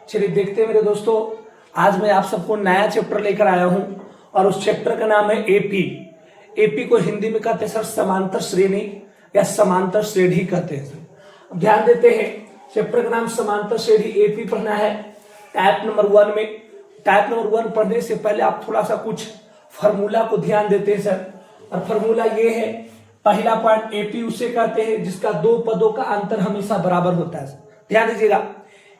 चलिए देखते हैं मेरे दोस्तों, आज मैं आप सबको नया चैप्टर लेकर आया हूं और उस चैप्टर का नाम है एपी। एपी को हिंदी में कहते हैं सर समांतर श्रेणी या समांतर श्रेणी कहते हैं सर। अब ध्यान देते हैं, चैप्टर का नाम समांतर श्रेणी एपी पढ़ना है टाइप नंबर 1 में। टाइप नंबर 1 पढ़ने से पहले आप थोड़ा सा कुछ फॉर्मूला को ध्यान देते हैं सर। और फॉर्मूला ये है, पहला पॉइंट एपी उसे कहते हैं जिसका दो पदों का अंतर हमेशा बराबर होता है। ध्यान दीजिएगा,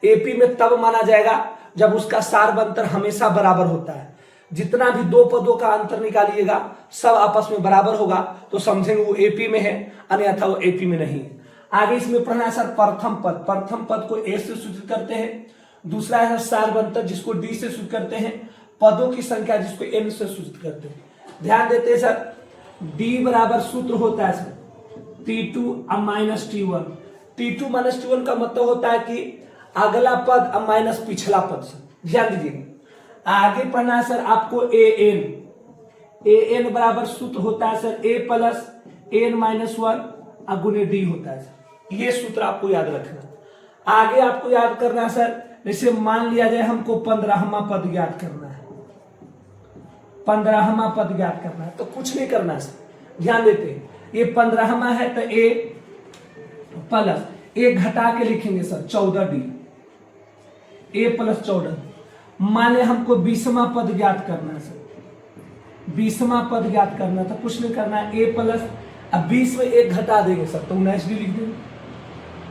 एपी में तब माना जाएगा जब उसका सार्व अंतर हमेशा बराबर होता है। जितना भी दो पदों का अंतर निकालिएगा सब आपस में बराबर होगा तो समझेंगे वो एपी में है, अन्यथा वो एपी में नहीं है। आगे इसमें पढ़ना है सर प्रथम पद। प्रथम पद को ए से सूचित करते हैं। दूसरा है सार्व अंतर जिसको डी से सूचित करते हैं। पदों की संख्या जिसको एन से सूचित करते हैं। ध्यान देते हैं सर, डी बराबर सूत्र होता है sir T2 minus T1। T2 minus T1 का मतलब होता है कि अगला पद माइनस पिछला पद से। ध्यान दीजिएगा, आगे पढ़ना है सर आपको एन बराबर सूत्र होता है सर ए प्लस एन माइनस 1 गुने डी होता है सर। ये सूत्र आपको याद रखना। आगे आपको याद करना है सर, जैसे मान लिया जाए हमको 15वां पद ज्ञात करना है, 15वां पद ज्ञात करना है तो कुछ नहीं करना है सर। ध्यान देते हैं, ये 15वां है तो ए प्लस ए घटा के लिखेंगे सर 14D, ए प्लस 14। माने हमको 20वां पद ज्ञात करना है सर, 20वां पद ज्ञात करना तो कुछ नहीं करना है, ए प्लस अब 20 में एक घटा देंगे सर तो 19D लिख देंगे,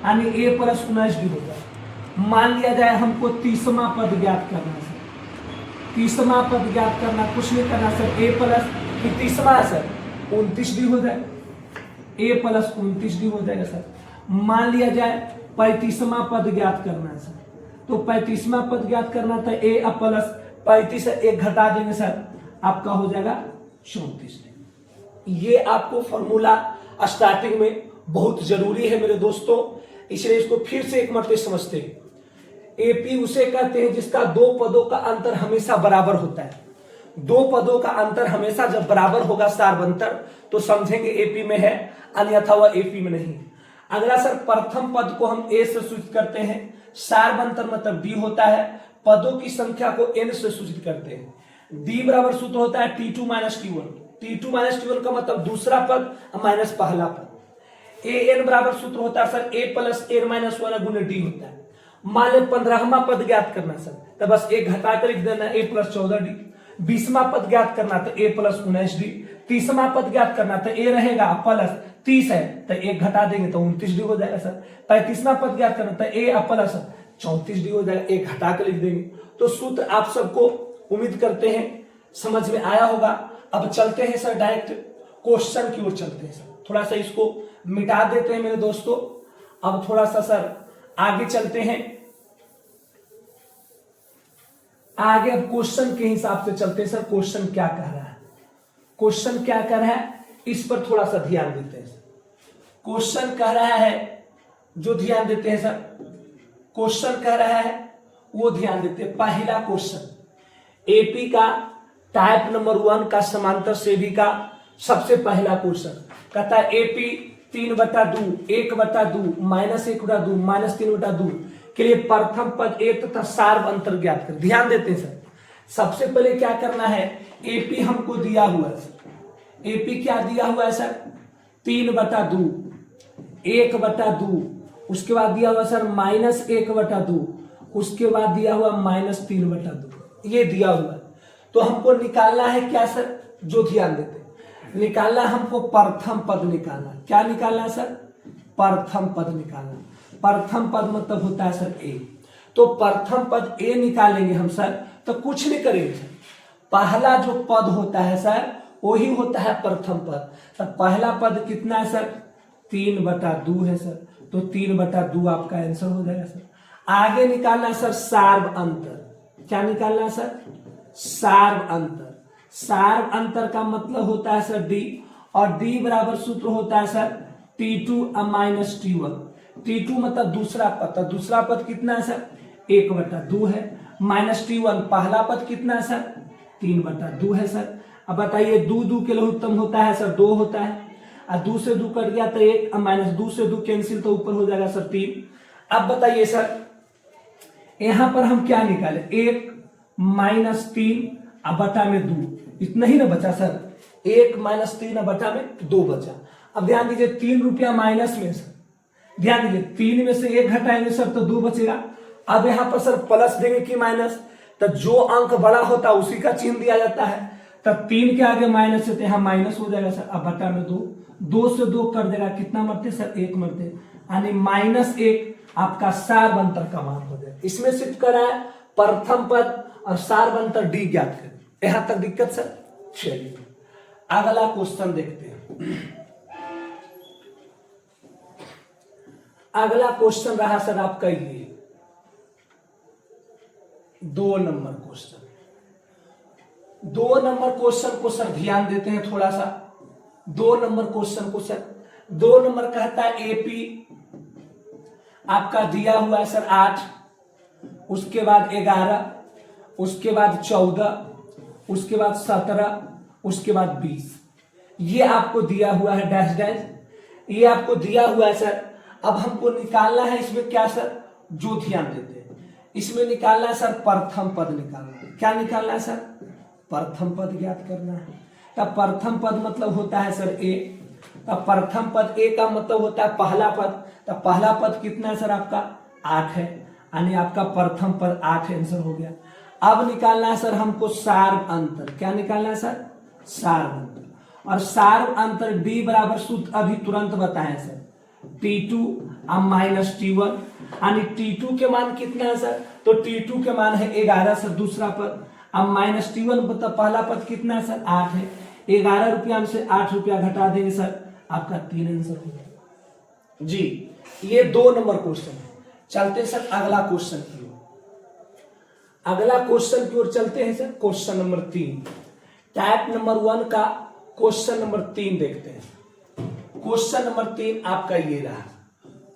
यानी ए प्लस 19D होगा। मान लिया जाए हमको 30वां पद ज्ञात करना है सर, 30वां पद ज्ञात करना, कुछ नहीं करना सर, ए प्लस 30वां है सर 29D हो जाए, ए प्लस 29D हो जाएगा सर। मान लिया जाए 35वां पद ज्ञात करना है सर, तो 35वां पद ज्ञात करना था ए प्लस 35 से एक घटा देंगे सर, आपका हो जाएगा 34D। ये आपको फॉर्मूला स्टार्टिंग में बहुत जरूरी है मेरे दोस्तों, इसलिए इसको फिर से एक मतलब समझते हैं। एपी उसे कहते हैं जिसका दो पदों का अंतर हमेशा बराबर होता है। दो पदों का अंतर हमेशा जब बराबर होगा सार्व अंतर तो समझेंगे एपी में है, अन्यथा वह एपी में नहीं। अगला सर प्रथम पद को हम ए से सूचित करते हैं, सार्व अंतर मतलब डी होता है, पदों की संख्या को एन से सूचित करते हैं। डी बराबर सूत्र होता है T2 minus T1। T2 minus T1 का मतलब दूसरा पद माइनस पहला पद। ए एन बराबर सूत्र होता है सर ए प्लस एन माइनस 1 गुने डी होता है। मान ले 15वां पद ज्ञात करना सर तो बस एक घटा कर लिख देना ए प्लस 14D। 20वां पद ज्ञात करना तो ए प्लस 19D। 30वां पद ज्ञात करना तो ए रहेगा प्लस 30 है तो एक घटा देंगे तो 29D हो जाएगा सर। 35वां पद ज्ञात करना तो ए प्लस 34D हो जाएगा, एक घटा कर लिख देंगे। तो सूत्र आप सबको उम्मीद करते हैं समझ में आया होगा। अब चलते हैं सर डायरेक्ट क्वेश्चन की ओर चलते हैं सर। थोड़ा सा इसको मिटा देते हैं मेरे दोस्तों। अब थोड़ा सा सर आगे चलते हैं, आगे अब क्वेश्चन के हिसाब से चलते हैं सर। क्वेश्चन क्या कह रहा है, क्वेश्चन क्या कह रहा है इस पर थोड़ा सा ध्यान देते हैं। क्वेश्चन कह रहा है जो ध्यान देते हैं सर, क्वेश्चन कह रहा है वो ध्यान देते हैं। पहला क्वेश्चन एपी का टाइप नंबर 1 का समांतर श्रेणी का सबसे पहला क्वेश्चन कहता है एपी 3/2 1/2 माइनस 1/2 माइनस 3/2 के लिए प्रथम पद ए तथा सार्व अंतर ज्ञात कर। ध्यान देते हैं सर, सबसे पहले क्या करना है, एपी हमको दिया हुआ है सर। एपी क्या दिया हुआ है सर 3/2 1/2, उसके बाद दिया हुआ सर माइनस 1/2, उसके बाद दिया हुआ माइनस 3/2, ये दिया हुआ है। तो हमको निकालना है क्या सर, जो ध्यान देते हैं, निकालना हमको प्रथम पद निकालना। क्या निकालना है सर, प्रथम पद निकालना। प्रथम पद मतलब होता है सर ए। तो प्रथम पद ए निकालेंगे हम सर तो कुछ नहीं करेंगे सर, पहला जो पद होता है सर वही होता है प्रथम पद। तो पहला पद कितना है सर 3/2 है सर, तो 3/2 आपका आंसर हो जाएगा सर। आगे निकालना है सर सार्व अंतर। क्या निकालना है सर, सार्व अंतर। सार्व अंतर का मतलब होता है सर डी, और डी बराबर सूत्र होता है sir T2 minus T1। T2 मतलब दूसरा पद, तो दूसरा पद कितना है सर 1/2 है, माइनस T1 पहला पद कितना है सर 3/2 है सर। अब बताइए 2 के लघुत्तम होता है सर 2 होता है, और 2 से 2 कट गया तो 1, माइनस 2 से 2 कैंसिल तो ऊपर हो जाएगा सर 3। अब बताइए सर यहां पर हम क्या निकाले, 1 माइनस 3 अब बटा में 2, इतना ही ना बचा सर, 1 माइनस 3 अब बटा में 2 बचा। अब ध्यान दीजिए 3 रुपया माइनस में सर, ध्यान दीजिए 3 में से 1 घटाएंगे सर तो 2 बचेगा। अब यहां पर सर प्लस देंगे कि माइनस, तो जो अंक बड़ा होता है उसी का चिन्ह दिया जाता है, तब 3 के आगे माइनस है तो यहाँ माइनस हो जाएगा सर। अब बटा में 2, 2 से 2 कर देगा, कितना मरते सर, 1 मरते, यानी -1 आपका सार्वंतर का मान हो जाएगा। इसमें सिर्फ करा है प्रथम पद और सार्वंतर डी ज्ञात करें, यहां तक दिक्कत सर। चलिए अगला क्वेश्चन देखते हैं। अगला क्वेश्चन रहा सर आपका ये 2 नंबर क्वेश्चन। 2 नंबर क्वेश्चन को सर ध्यान देते हैं थोड़ा सा। 2 नंबर क्वेश्चन को सर, 2 नंबर कहता है एपी आपका दिया हुआ है सर 8, उसके बाद 11, उसके बाद 14, उसके बाद 17, उसके बाद 20। ये आपको दिया हुआ है डैश डैश, ये आपको दिया हुआ है सर। अब हमको निकालना है इसमें क्या सर, जो ध्यान देते हैं इसमें निकालना है सर प्रथम पद निकालना है। क्या निकालना है सर, प्रथम पद ज्ञात करना है। तब प्रथम पद मतलब होता है सर ए, तब प्रथम पद ए का मतलब होता है पहला पद, तब पहला पद कितना है सर आपका 8 है, यानी आपका प्रथम पद 8 आंसर हो गया। अब निकालना है सर हमको सार्व अंतर। क्या निकालना है सर, सार्व अंतर। और सार्व अंतर डी बराबर सूत्र अभी तुरंत बताएं सर, T2 अब माइनस T1, यानी T2 के मान कितना है सर, तो T2 के मान है 11 सर दूसरा पद। अब माइनस T1 मतलब पहला पद कितना है सर 8 है, 11 रुपया में से 8 रुपया घटा देंगे सर, आपका 3 आंसर हो जाएगा जी। ये 2 नंबर क्वेश्चन है। चलते सर अगला क्वेश्चन की ओर, अगला क्वेश्चन की ओर चलते हैं sir. Question number 3, type number 1 का क्वेश्चन नंबर 3 देखते हैं। क्वेश्चन नंबर 3 आपका ये रहा।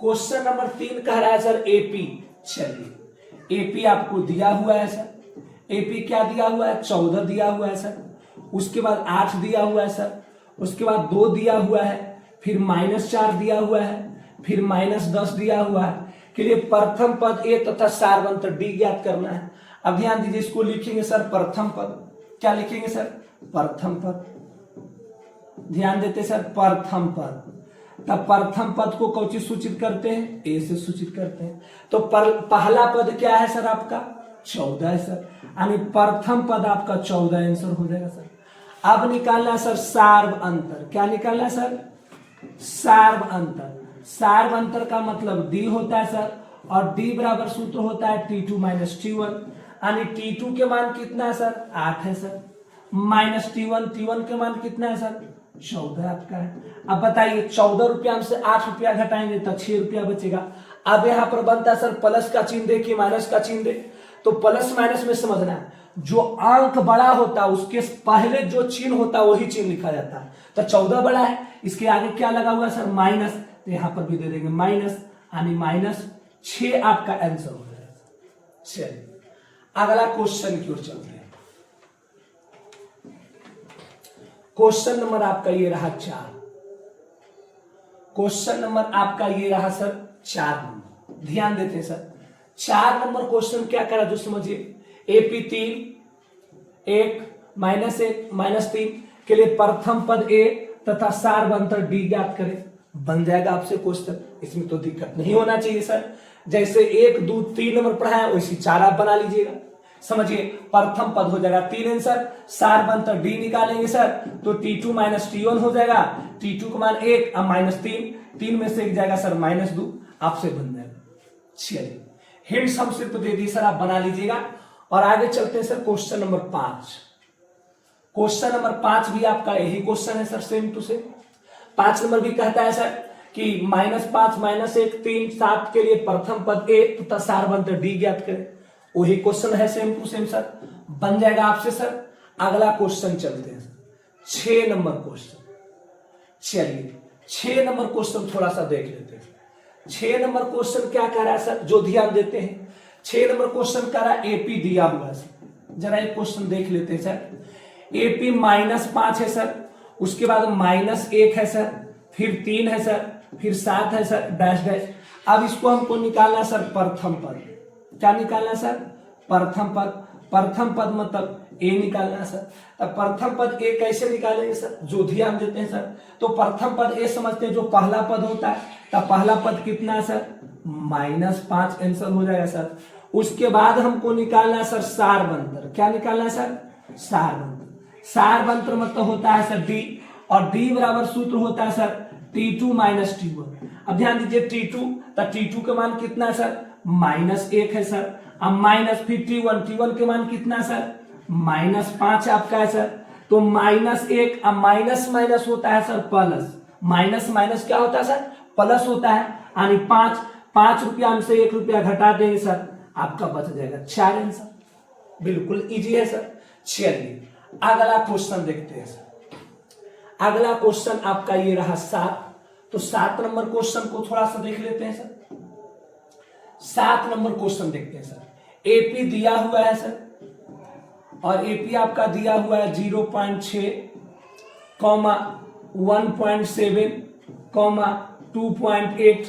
क्वेश्चन नंबर 3 कह रहा है सर एपी। चलिए एपी आपको दिया हुआ है सर, एपी क्या दिया हुआ है, 14 दिया हुआ है सर, उसके बाद 8 दिया हुआ है सर, उसके बाद 2 दिया हुआ है, फिर -4 दिया हुआ है, फिर -10 दिया हुआ है। के लिए प्रथम पद ए तथा सार्वंतर डी ज्ञात करना है। अब ध्यान दीजिए इसको लिखेंगे सर प्रथम पद। क्या लिखेंगे सर, प्रथम पद। ध्यान देते सर प्रथम पद, तब प्रथम पद को कौन चीज सूचित करते हैं, ए से सूचित करते हैं। तो पहला पद क्या है सर आपका 14 है सर, यानी प्रथम पद आपका 14 आंसर हो जाएगा सर। अब निकालना है सर सार्व अंतर। क्या निकालना है सर, सार्व अंतर। सार्व अंतर का मतलब डी होता है सर, और डी बराबर सूत्र होता है T2 माइनस T1, यानी T2 के मान कितना है सर 8 है सर, माइनस T1, T1 के मान कितना है सर 14 आपका है। अब बताइए 14 रुपया से 8 रुपया घटाएंगे तो 6 रुपया बचेगा। अब यहाँ पर बनता है सर प्लस का चिन्ह दे कि माइनस का चिन्ह दे, तो प्लस माइनस में समझना है, जो अंक बड़ा होता है उसके पहले जो चिन्ह होता है वही चिन्ह लिखा जाता है। तो 14 बड़ा है, इसके आगे क्या लगा हुआ है सर माइनस, तो यहाँ पर भी दे देंगे माइनस, यानी -6 आपका आंसर हो जाएगा। चलिए अगला क्वेश्चन की ओर चलते हैं। क्वेश्चन नंबर आपका ये रहा 4। क्वेश्चन नंबर आपका ये रहा सर 4 नंबर। ध्यान देते हैं सर, 4 नंबर क्वेश्चन क्या करा जो समझिए। एपी 3 1 -3 के लिए प्रथम पद ए तथा सार्वंतर डी ज्ञात करें। बन जाएगा आपसे क्वेश्चन, इसमें तो दिक्कत नहीं होना चाहिए सर। जैसे 1 2 3 नंबर पढ़ा है वैसी 4 आप बना लीजिएगा। समझिए प्रथम पद हो जाएगा 3 आंसर, सार्वंतर डी निकालेंगे सर तो T2 माइनस T1 हो जाएगा। T2 का मान 1 अब -3, 3 में से 1 जाएगा सर -2, आपसे बन जाएगा। चलिए हिंट्स हम सिर्फ दे दी सर, आप बना लीजिएगा। और आगे चलते हैं sir question number 5। Question number 5 भी आपका यही क्वेश्चन है sir, same to same. 5 number भी कहता है सर कि -5 -1 3 7 के लिए प्रथम पद ए तथा सार्वंतर डी ज्ञात करें। वही क्वेश्चन है सेम टू सेम सर, बन जाएगा आपसे सर। अगला क्वेश्चन चलते हैं 6 नंबर क्वेश्चन। चलिए 6 नंबर क्वेश्चन थोड़ा सा देख लेते हैं। 6 नंबर क्वेश्चन क्या कह रहा है सर, जो ध्यान देते हैं 6 नंबर क्वेश्चन कह रहा है एपी दिया हुआ है सर। जरा एक क्वेश्चन देख लेते हैं सर। एपी -5 है सर, उसके बाद -1 है सर, फिर 3 है सर, फिर 7 है सर, डैश डैश। अब इसको हमको निकालना है सर प्रथम पद। क्या निकालना है सर? प्रथम पद। प्रथम पद मतलब ए निकालना है सर। तब प्रथम पद ए कैसे निकालेंगे सर? जो ध्यान देते हैं सर, तो प्रथम पद ए समझते हैं जो पहला पद होता है, तब पहला पद कितना है सर? -5 आंसर हो जाएगा सर। उसके बाद हमको निकालना है सर सारवंतर। क्या निकालना है सर? सारवंतर। सारवंतर मतलब होता है सर डी, और डी बराबर सूत्र होता है सर T2 - T1। अब ध्यान दीजिए T2, तो T2 का मान कितना है सर? -1 है सर। अब माइनस फिर T1 के मान कितना सर? -5 आपका है सर। तो -1, अब माइनस माइनस होता है सर प्लस, माइनस माइनस क्या होता है सर? प्लस होता है, यानी 5 रुपया में से 1 रुपया घटा देंगे सर, आपका बच जाएगा 4 आंसर। बिल्कुल इजी है सर। चलिए अगला क्वेश्चन देखते हैं सर। अगला क्वेश्चन आपका ये रहा 7। तो 7 नंबर क्वेश्चन को थोड़ा सा देख लेते हैं सर। 7 नंबर क्वेश्चन देखते हैं सर। एपी दिया हुआ है सर, और एपी आपका दिया हुआ है 0.6, 1.7, 2.8,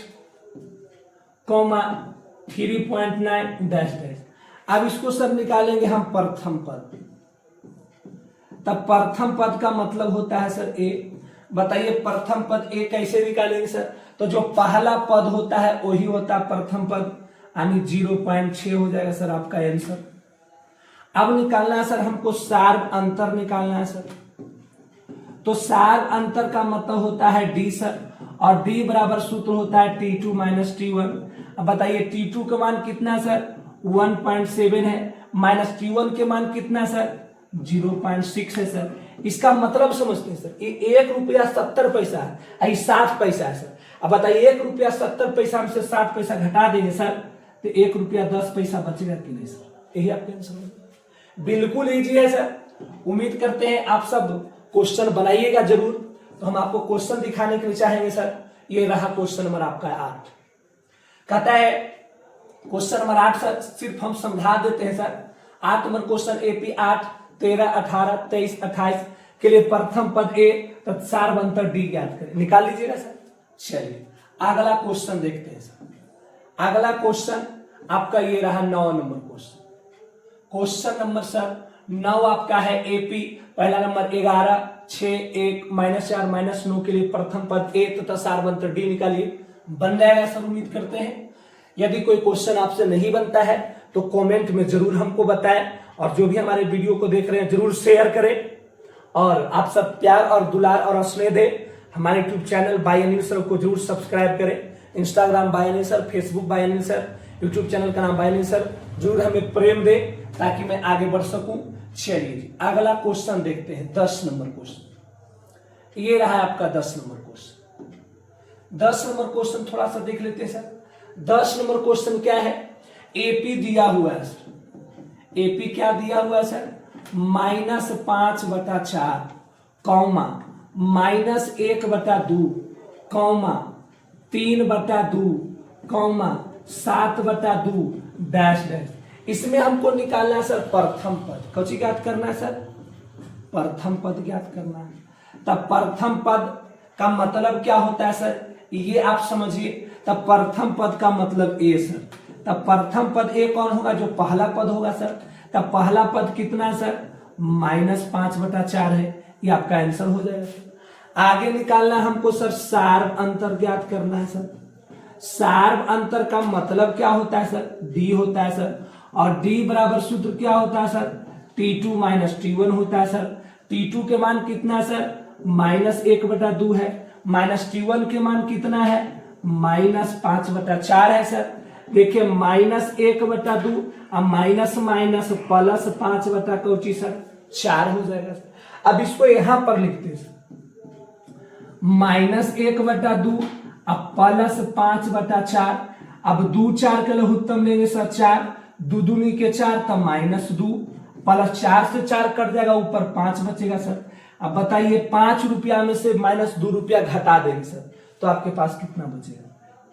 3.9 डैश डैश। अब इसको सर निकालेंगे हम प्रथम पद। तब प्रथम पद का मतलब होता है सर ए। बताइए प्रथम पद ए कैसे निकालेंगे सर? तो जो पहला पद होता है वही होता है प्रथम पद, यानी 0.6 हो जाएगा सर आपका आंसर। अब निकालना है सर हमको सार्व अंतर निकालना है सर। तो सार्व अंतर का मतलब होता है डी सर, और डी बराबर सूत्र होता है T2 - T1। अब बताइए T2 का मान कितना है सर? 1.7 है, माइनस T1 के मान कितना सर? 0.6 है सर। इसका मतलब समझते हैं सर, ये 1 रुपया 70 पैसा है, 60 पैसा है सर। अब बताइए 1 रुपया 70 पैसा में से 60 पैसा घटा देंगे सर, तो 1 रुपया 10 पैसा बचेगा कि नहीं सर? यही आपके आंसर। बिल्कुल इजी है सर। उम्मीद करते हैं आप सब क्वेश्चन बनाइएगा जरूर। तो हम आपको क्वेश्चन दिखाने के लिए चाहेंगे सर। ये रहा क्वेश्चन नंबर आपका 8। कहता है क्वेश्चन नंबर 8 सर, सिर्फ हम समझा देते हैं सर। 8 नंबर क्वेश्चन एपी 8, 13, 18, 23, 28 के लिए प्रथम पद ए तथा सारवंतर डी ज्ञात करें। निकाल लीजिएगा सर। चलिए अगला क्वेश्चन देखते हैं सर। अगला क्वेश्चन आपका ये रहा 9 number question. Question number sir 9 आपका है एपी, पहला नंबर 11, 6, 1, -4, -9 के लिए प्रथम पद ए तथा सारवंतर डी निकालिए। बन जाएगा सर, उम्मीद करते हैं। यदि कोई क्वेश्चन आपसे नहीं बनता है तो कमेंट में जरूर हमको बताएं, और जो भी हमारे वीडियो को देख रहे हैं जरूर शेयर करें, और आप सब प्यार और दुलार और स्नेह दें। हमारे YouTube channel by Anil sir को जरूर सब्सक्राइब करें। Instagram by Anil sir, Facebook by Anil sir, YouTube channel का नाम बाय अनिल सर। जरूर हमें प्रेम दें ताकि मैं आगे बढ़ सकूं। चलिए अगला क्वेश्चन देखते हैं 10 नंबर क्वेश्चन। ये रहा आपका 10 नंबर क्वेश्चन। 10 नंबर क्वेश्चन थोड़ा सा देख लेते हैं सर। 10 नंबर क्वेश्चन क्या है? एपी दिया हुआ है सर। एपी क्या दिया हुआ है सर? -5/4, -1/2, 3/2, 7/2 dash dash. इसमें हमको निकालना है सर प्रथम पद। कौन ज्ञात करना है सर? प्रथम पद ज्ञात करना है। तब प्रथम पद का मतलब क्या होता है सर? ये आप समझिए। तब प्रथम पद का मतलब ए सर। तब प्रथम पद ए कौन होगा? जो पहला पद होगा सर। तब पहला पद कितना है सर? -5/4 है। ये आपका आंसर हो जाएगा सर। आगे निकालना हमको सर सार्व अंतर ज्ञात करना है सर। सार्व अंतर का मतलब क्या होता है सर? डी होता है सर। और डी बराबर सूत्र क्या होता है सर? T2 - T1 होता है सर। T2 के मान कितना है सर? -1/2 है। माइनस T1 के मान कितना है? -5/4 है सर। देखिए -1/2, अब माइनस माइनस प्लस 5/4 हो जाएगा सर। अब इसको यहां पर लिखते हैं -1/2 अब प्लस 5/4। अब 2 4 के लघुत्तम लेंगे सर 4, 2 दूनी के 4, तब -2 प्लस 4 से 4 कट जाएगा, ऊपर 5 बचेगा सर। अब बताइए 5 रुपया में से -2 रुपया घटा देंगे सर, तो आपके पास कितना बचेगा?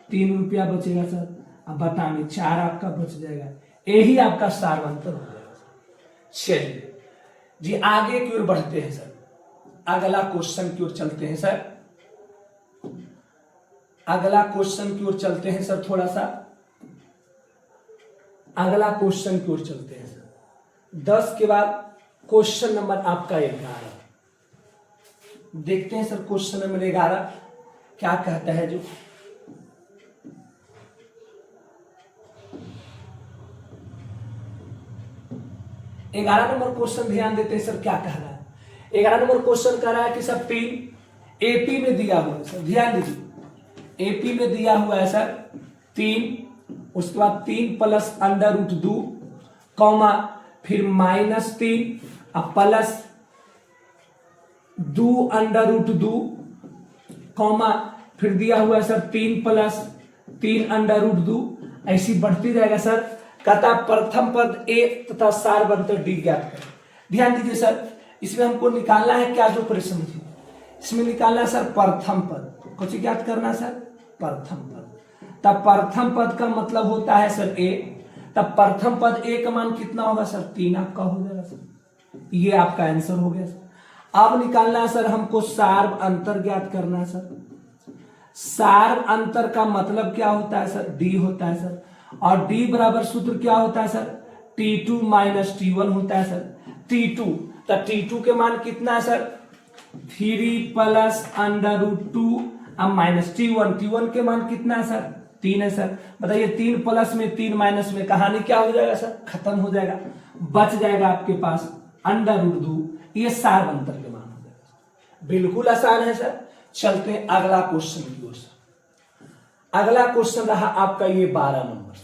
3 रुपया बचेगा सर। अब बताइए 4 आपका बच जाएगा। यही आपका सारवंतर हो जाएगा। चलिए जी आगे की ओर बढ़ते हैं सर। अगला क्वेश्चन की ओर चलते हैं सर। अगला क्वेश्चन की ओर चलते हैं सर। थोड़ा सा अगला क्वेश्चन की ओर चलते हैं सर। 10 के बाद क्वेश्चन नंबर आपका 11। देखते हैं सर क्वेश्चन नंबर 11 क्या कहता है। जो 11 नंबर क्वेश्चन ध्यान देते हैं सर क्या कह रहा है। 11 नंबर क्वेश्चन कह रहा है कि सर 3 एपी में दिया हुआ है सर, ध्यान दीजिए एपी में दिया हुआ है सर 3, उसके बाद 3 प्लस अंडर रूट 2 कॉमा फिर -3 अब प्लस 2 अंडर रूट 2 कॉमा फिर दिया हुआ है सर 3 प्लस 3 अंडर रूट 2, ऐसी बढ़ती जाएगा सर। कहता प्रथम पद ए तथा सार अंतर डी ज्ञात करें। ध्यान दीजिए सर, इसमें हमको निकालना है क्या, जो प्रश्न थी इसमें निकालना है सर प्रथम पद। कुछ ज्ञात करना है सर प्रथम पद। तब प्रथम पद का मतलब होता है सर ए, तब प्रथम पद ए का मान कितना होगा सर 3 आपका हो जाएगा सर। ये आपका आंसर हो गया सर। अब निकालना है सर हमको सार्व अंतर ज्ञात करना है सर। सार्व अंतर का मतलब क्या होता है सर, डी होता है सर। और d बराबर सूत्र क्या होता है सर, T2 माइनस T1 होता है सर। T2 तो T2 के मान कितना है सर 3 प्लस अंडर रूट 2 अब माइनस T1 के मान कितना है सर 3 है सर। बताइए 3 प्लस में 3 माइनस में कहानी क्या हो जाएगा सर, खत्म हो जाएगा, बच जाएगा आपके पास अंडर रूट 2। ये सार अंतर के मान हो जाएगा। बिल्कुल आसान है सर। चलते हैं अगला क्वेश्चन की ओर। अगला क्वेश्चन रहा आपका ये 12 नंबर।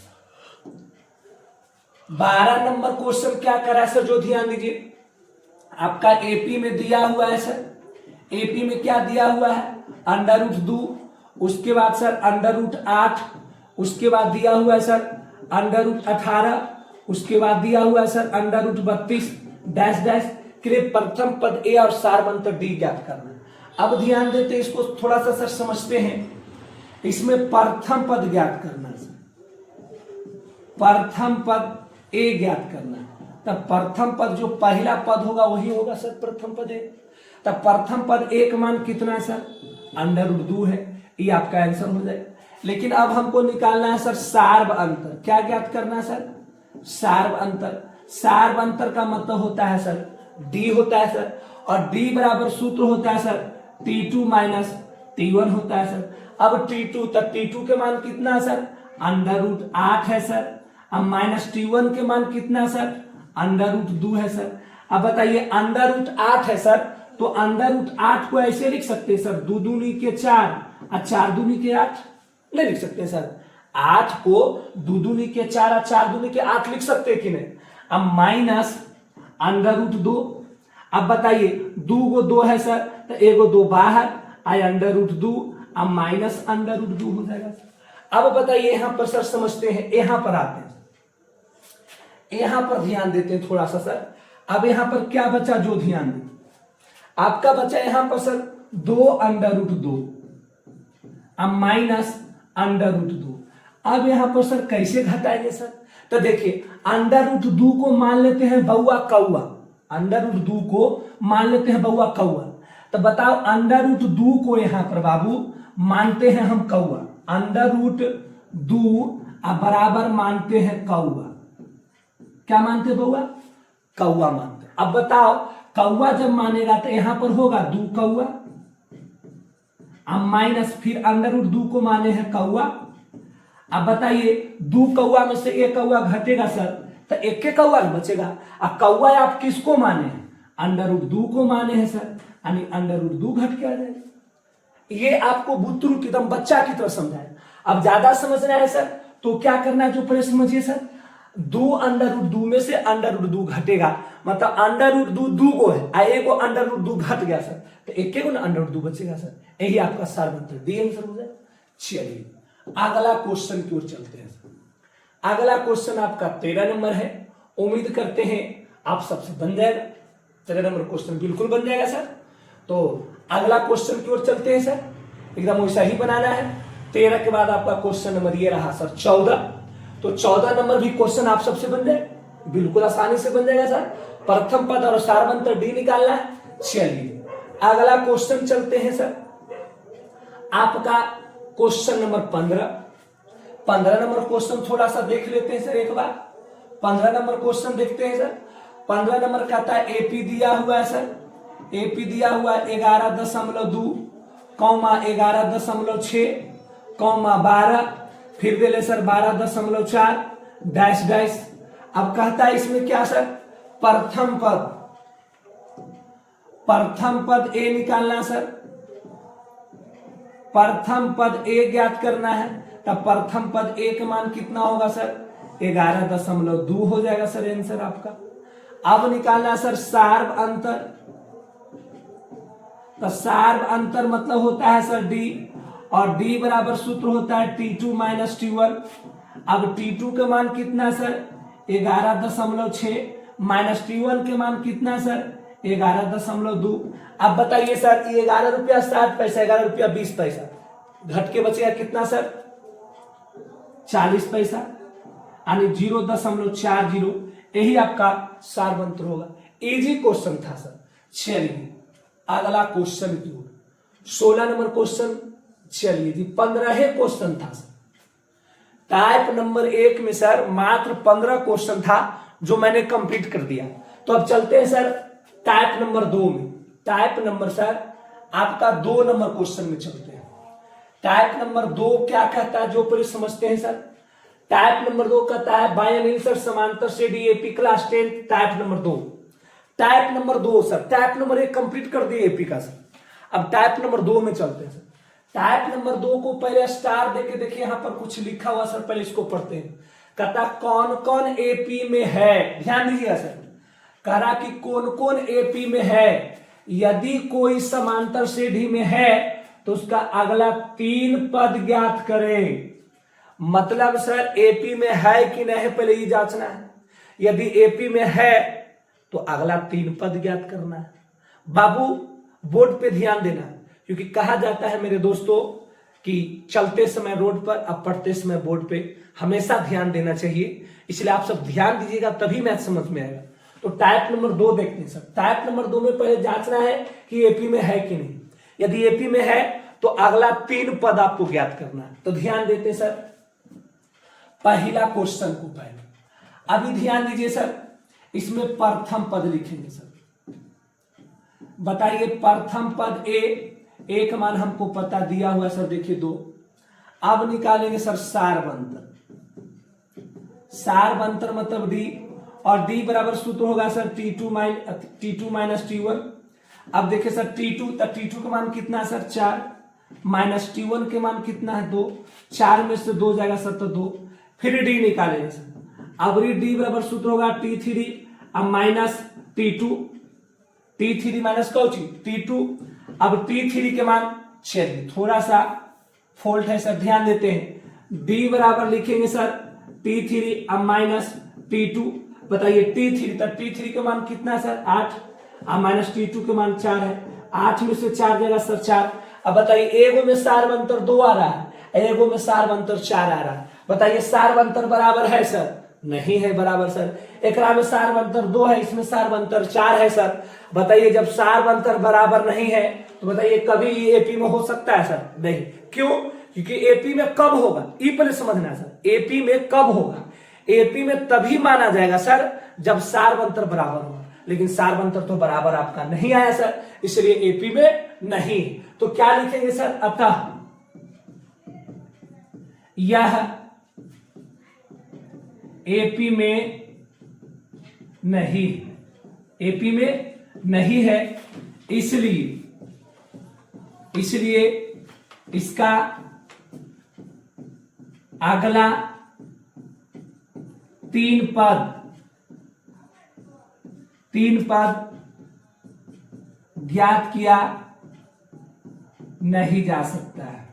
12 नंबर क्वेश्चन क्या करा सर, जो ध्यान दीजिए आपका एपी में दिया हुआ है सर। एपी में क्या दिया हुआ है अंडर रूट 2, उसके बाद सर अंडर रूट 8, उसके बाद दिया हुआ है सर अंडर रूट 18, उसके बाद दिया हुआ है sir under root 32 dash dash के प्रथम पद ए और सार अंतर डी ज्ञात करना। अब ध्यान देते हैं इसको थोड़ा सा सर समझते हैं। इसमें प्रथम पद ज्ञात करना है, प्रथम पद ए ज्ञात करना है। तब प्रथम पद जो पहला पद होगा वही होगा सर प्रथम पद ए। तब प्रथम पद ए का मान कितना है सर अंडर रूट 2 है, ये आपका आंसर हो जाएगा। लेकिन अब हमको निकालना है सर सार्व अंतर। क्या ज्ञात करना है सर सार्व अंतर। सार्व अंतर का मतलब होता है सर डी होता है सर, और डी बराबर सूत्र होता है सर T2 माइनस T1 होता है सर। अब T2 तक T2 के मान कितना है सर अंडर रूट 8 है सर। अब माइनस T1 के मान कितना है सर अंडर रूट 2 है सर। अब बताइए अंडर रूट 8 है सर, तो अंडर रूट 8 को ऐसे लिख सकते हैं सर 2 दूनी के 4 और 4 दूनी के 8 नहीं लिख सकते सर। 8 को 2 दूनी के 4 और 4 दूनी के 8 लिख सकते हैं कि नहीं। अब माइनस अंडर रूट 2, अब बताइए 2 को 2 है सर तो एगो 2 बाहर आई अंडर रूट 2 अब माइनस अंडर रूट 2 हो जाएगा। अब बताइए यहां पर सर समझते हैं, यहां पर आते हैं, यहां पर ध्यान देते हैं थोड़ा सा सर। अब यहां पर क्या बचा, जो ध्यान दें आपका बचा यहां पर सर 2 अंडर रूट 2 अब माइनस अंडर रूट 2। अब यहां पर सर कैसे घटाएंगे सर, तो देखिए अंडर रूट 2 को मान लेते हैं बउआ कौआ, अंडर रूट 2 को मान लेते हैं बउआ कौआ। तो बताओ अंडर रूट 2 को यहां पर बाबू मानते हैं हम कौआ, अंडर रूट 2 अब बराबर मानते हैं कौआ। क्या मानते बउआ कौआ मानते। अब बताओ कौआ जब मानेगा तो यहां पर होगा 2 कौआ अब माइनस फिर अंडर रूट 2 को माने हैं कौआ। अब बताइए 2 कौआ में से 1 कौआ घटेगा सर तो 1 कौआ बचेगा। अब कौआ आप किसको माने हैं अंडर रूट 2 को माने हैं सर, यानी अंडर रूट 2 घट के आ जाएगा। ये आपको बुतरू एकदम बच्चा की तरह समझाया। अब ज्यादा समझना है सर तो क्या करना है, जो पहले समझिए सर 2 अंडर रूट 2 में से अंडर रूट 2 घटेगा, मतलब अंडर रूट 2 को है एगो अंडर रूट 2 घट गया सर तो 1 को ना अंडर रूट 2 बचेगा सर। यही आपका सार अंतर डी आंसर हो जाए। चलिए अगला क्वेश्चन की ओर चलते हैं सर। अगला क्वेश्चन आपका 13 नंबर है। उम्मीद करते हैं आप सबसे बन जाएगा, 13 नंबर क्वेश्चन बिल्कुल बन जाएगा सर। तो अगला क्वेश्चन की ओर चलते हैं सर, एकदम वैसा ही बनाना है। 13 के बाद आपका क्वेश्चन नंबर ये रहा सर 14। तो 14 नंबर भी क्वेश्चन आप सबसे बन जाए, बिल्कुल आसानी से बन जाएगा सर। प्रथम पद और सार अंतर डी निकालना है। चलिए अगला क्वेश्चन चलते हैं सर, आपका क्वेश्चन नंबर 15 नंबर क्वेश्चन थोड़ा सा देख लेते हैं सर एक बार। 15 नंबर क्वेश्चन देखते हैं सर। 15 नंबर कहता है एपी दिया हुआ है सर, एपी दिया हुआ है 11.2 कौमा 11.6 कौमा 12, फिर दे ले सर 12.4 डैश डैश। अब कहता है इसमें क्या सर, प्रथम पद, प्रथम पद ए निकालना सर, प्रथम पद ए ज्ञात करना है। तब प्रथम पद ए का मान कितना होगा सर, 11.2 हो जाएगा सर आंसर आपका। अब निकालना सर सार्व अंतर, तो सार्व अंतर मतलब होता है सर डी, और डी बराबर सूत्र होता है T2 माइनस T1। अब T2 का मान कितना सर 11.6 माइनस T1 के मान कितना सर 11.2। अब बताइए सर ये 11 रुपया 60 पैसा, 11 रुपया 20 पैसा, घट के बचेगा कितना सर 40 पैसा, यानी 0.40। यही आपका सार्व अंतर होगा। इजी क्वेश्चन था सर। चलिए अगला क्वेश्चन की ओर, 16 नंबर क्वेश्चन। चलिए जी 15 क्वेश्चन था सर। टाइप नंबर 1 में सर मात्र 15 क्वेश्चन था जो मैंने कंप्लीट कर दिया। तो अब चलते हैं सर टाइप नंबर 2 में। टाइप नंबर सर आपका 2 नंबर क्वेश्चन में चलते हैं। टाइप नंबर 2 क्या कहता है जो पर समझते हैं सर। टाइप नंबर 2 कहता है बायनिल सर समांतर से DAP class 10। Type number 2, type number 2 sir, type number 1 complete कर दिए एपी का सर। अब टाइप नंबर 2 में चलते हैं सर। टाइप नंबर 2 को पहले स्टार देके देखिए, यहां पर कुछ लिखा हुआ सर, पहले इसको पढ़ते हैं। कहता कौन कौन एपी में है, ध्यान दीजिएगा सर। कह रहा कि कौन कौन एपी में है। यदि कोई समांतर श्रेणी में है तो उसका अगला 3 पद ज्ञात करें। मतलब सर एपी में है कि नहीं है पहले ये जांचना है। यदि एपी में है तो अगला 3 पद ज्ञात करना है। बाबू बोर्ड पे ध्यान देना, क्योंकि कहा जाता है मेरे दोस्तों कि चलते समय रोड पर, अब पढ़ते समय बोर्ड पे हमेशा ध्यान देना चाहिए। इसलिए आप सब ध्यान दीजिएगा तभी मैथ समझ में आएगा। तो टाइप नंबर 2 देखते हैं सर। टाइप नंबर 2 में पहले जांचना है कि एपी में है कि नहीं। यदि एपी में है तो अगला 3 पद आपको ज्ञात करना है। तो ध्यान देते सर पहला क्वेश्चन को पहले, अभी ध्यान दीजिए सर। इसमें प्रथम पद लिखेंगे सर। बताइए प्रथम पद ए, एक मान हमको पता दिया हुआ सर, देखिए 2। अब निकालेंगे सर सार्व अंतर। सार्व अंतर मतलब डी, और डी बराबर सूत्र होगा सर T2 माइनस T1। अब देखिए सर T2, तो T2 का मान कितना है सर 4, माइनस T1 के मान कितना है 2, 4 में से 2 जाएगा सर तो 2। फिर डी निकालेंगे सर। अब डी बराबर सूत्र होगा T3 अब minus T2, T3 minus Cauchy T2। अब T3 के मान, चलिए थोड़ा सा फॉल्ट है सर, ध्यान देते हैं। डी बराबर लिखेंगे सर T3 अब माइनस T2। बताइए T3, तो T3 के मान कितना है सर 8, अब माइनस T2 के मान 4 है। 8 में से 4 जाएगा सर 4। अब बताइए एगो में सार्व अंतर 2 आ रहा है, एगो में सार्व अंतर 4 आ रहा है। बताइए सार्व अंतर बराबर है सर, नहीं है बराबर सर। एकरा में सार्व अंतर 2 है, इसमें सार्व अंतर 4 है सर। बताइए जब सार्व अंतर बराबर नहीं है तो बताइए कभी ये एपी में हो सकता है सर, नहीं। क्यों? क्योंकि एपी में कब होगा, ये पहले समझना सर। एपी में कब होगा, एपी में तभी माना जाएगा सर जब सार्व अंतर बराबर होगा। लेकिन सार्व अंतर तो बराबर आपका नहीं आया सर, इसलिए एपी में नहीं। तो क्या लिखेंगे सर, अतः यह एपी में नहीं, एपी में नहीं है, इसलिए इसका अगला 3 पद ज्ञात किया नहीं जा सकता है,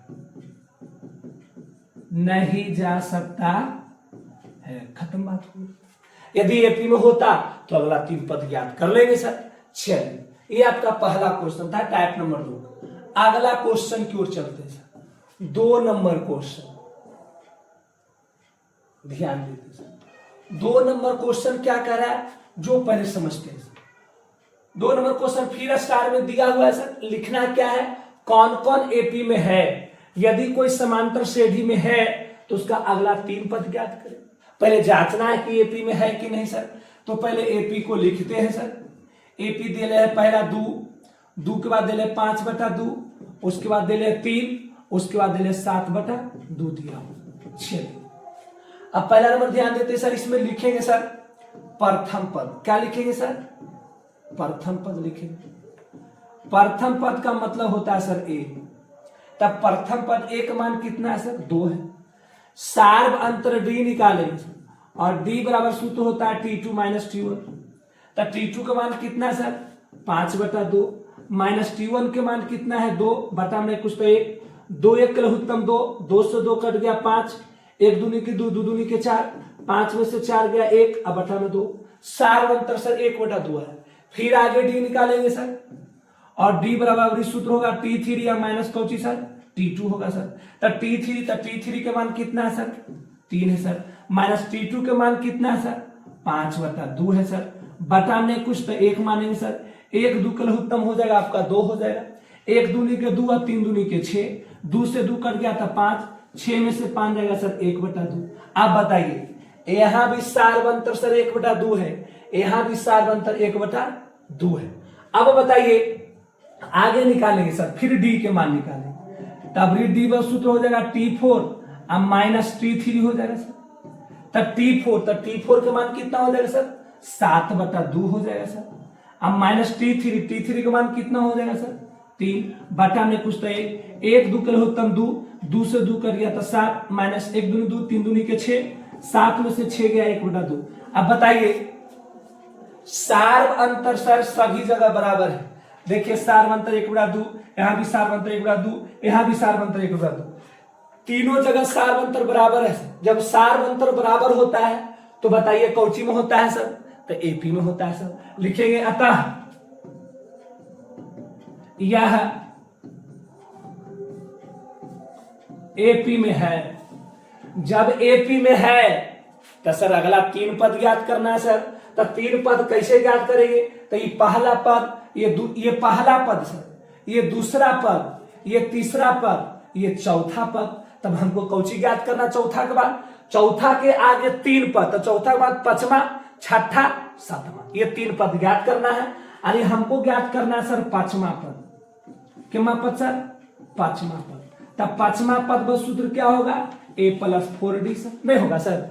नहीं जा सकता है। खत्म बात हुई। यदि एपी में होता तो अगला 3 पद ज्ञात कर लेंगे सर। चलिए ये आपका पहला क्वेश्चन था टाइप नंबर 2। अगला क्वेश्चन की ओर चलते हैं सर। 2 नंबर क्वेश्चन, ध्यान देते सर। 2 नंबर क्वेश्चन क्या कह रहा है जो पहले समझते हैं सर। 2 नंबर क्वेश्चन फिर स्टार में दिया हुआ है सर। लिखना क्या है, कौन कौन एपी में है। यदि कोई समांतर श्रेणी में है तो उसका अगला 3 पद ज्ञात करें। पहले जांचना है कि एपी में है कि नहीं सर। तो पहले एपी को लिखते हैं सर। एपी दे रहे पहला 2 के बाद दे रहे 5/2, उसके बाद दे रहे 3, उसके बाद दे रहे 7/2 दिया। चलिए अब पहला नंबर ध्यान देते सर, इसमें लिखेंगे सर प्रथम पद। क्या लिखेंगे सर? प्रथम पद लिखेंगे। प्रथम पद का मतलब होता है सर ए। तब प्रथम पद ए का मान कितना है सर? 2 है। सार्व अंतर डी निकालेंगे और डी बराबर सूत्र होता है T2 - T1। तब T2 का मान कितना है सर? 5/2 माइनस T1 के मान कितना है? 2 बटा में कुछ तो 1, 2 1 लघुत्तम 2, 2 से 2 कट गया 5, 1 दूनी की 2, 2 दूनी के 4, 5 में से 4 गया 1, अब बटा में 2। सार्व अंतर सर 1/2 है। फिर आगे डी निकालेंगे सर और डी बराबर सूत्र होगा T3 या माइनस कौची सर? T2 होगा सर। तब T3 के मान कितना है सर? 3 है सर। माइनस T2 के मान कितना है सर? 5/2 है सर। बटा में कुछ तो 1 मानेंगे सर। 1 2 का लघुत्तम हो जाएगा आपका 2 हो जाएगा। 1 दूनी के 2 और 3 दूनी के 6, 2 से 2 कट गया था 5, 6 में से 5 जाएगा सर 1/2। आप बताइए यहां भी सार्व अंतर सर 1/2 है, यहां भी सार्व अंतर 1/2 है। अब बताइए आगे निकालेंगे सर, फिर डी के मान निकालेंगे। तब डी का सूत्र हो जाएगा T4 अब माइनस T3 हो जाएगा सर। तब T4 के मान कितना हो जाएगा सर? 7/2 हो जाएगा सर। अब माइनस T3 का मान कितना हो जाएगा सर? 3 बटा में कुछ तो 1 2 के लघुत्तम 2, 2 से 2 कर गया था 7, माइनस 1 दूनी 2, 3 दूनी के 6, 7 में से 6 गया 1/2। अब बताइए सार्व अंतर सर सभी जगह बराबर है। देखिए सार्व अंतर 1/2, यहां भी सार्व अंतर 1/2, यहां भी सार्व अंतर 1/2, तीनों जगह सार्व अंतर बराबर है। जब सार्व अंतर बराबर होता है तो बताइए कौची में होता है सर? तो एपी में होता है सर। लिखेंगे अतः यह एपी में है। जब एपी में है तो सर अगला 3 पद ज्ञात करना है सर। तो 3 पद कैसे ज्ञात करेंगे? तो ये पहला पद, ये पहला पद सर, ये दूसरा पद, ये तीसरा पद, ये चौथा पद। तब हमको कौची ज्ञात करना? चौथा के बाद, चौथा के आगे 3 पद, तो चौथा के बाद 5वां, 6ठा, 7वां, ये 3 पद ज्ञात करना है। अरे हमको ज्ञात करना है सर 5वां पद। कितना पद सर? 5वां पद। तब 5वां पद का सूत्र क्या होगा? A + 4D sir. नहीं होगा सर?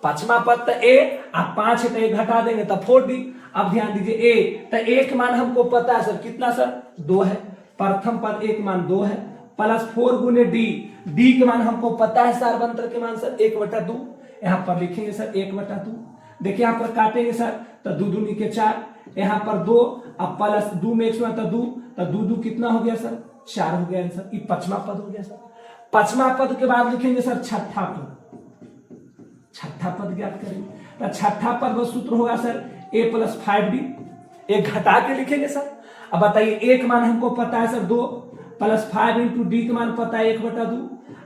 5वां पद तो A, आप 5 है तो 1 घटा देंगे तब 4D। अब ध्यान दीजिए A, तो एक मान हमको पता है सर कितना सर? 2 है। प्रथम पद एक मान 2 है प्लस 4 गुने डी के मान हमको पता है सार्व अंतर के मान सर 1/2। यहां पर लिखेंगे सर 1/2। देखिए यहां पर काटेंगे सर तो 2 दूनी के 4, यहां पर 2, अब प्लस 2 में 1 तो 2, तो 2 2 कितना हो गया सर? 4 हो गया सर। ये 5वां पद हो गया सर। 5वां पद के बाद लिखेंगे सर 6ठा पद। 6ठा पद ज्ञात करेंगे तो 6ठा पद का सूत्र होगा सर A + 5D। एक घटा के लिखेंगे सर। अब बताइए एक मान हमको पता है सर 2 प्लस 5 × D के मान पता है 1/2।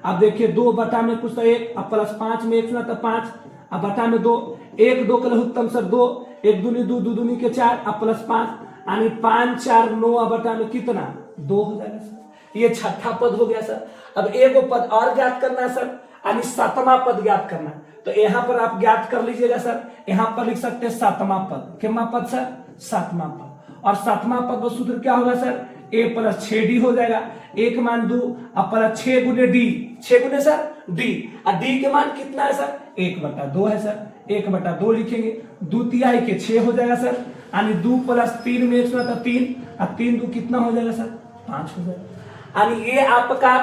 अब देखिए 2 बटा में कुछ तो 1, अब प्लस 5 में 1 तो 5, अब बटा में 2, 1 2 का लघुत्तम सर 2, 1 दूनी 2, 2 दूनी के 4, अब प्लस 5, यानी 5 4 9, अब बटा में कितना? 2 हो जाएगा सर। ये 6ठा पद हो गया सर। अब एक पद और ज्ञात करना है सर, यानी 7वां पद ज्ञात करना है। तो यहां पर आप ज्ञात कर लीजिएगा सर। यहां पर लिख सकते हैं 7वां पद। कितना पद सर? 7वां पद। और 7वां पद का सूत्र क्या होगा सर? A + 6D हो जाएगा। एक मान 2, अब प्लस 6 गुने D, 6 गुने सर D, और D के मान कितना है सर? 1/2 है सर। 1/2 लिखेंगे, 2 तिहाई के 6 हो जाएगा सर, यानी 2 + 3 में 1 तो 3, और 3 2 कितना हो जाएगा सर? 5 हो जाएगा। यानी ये आपका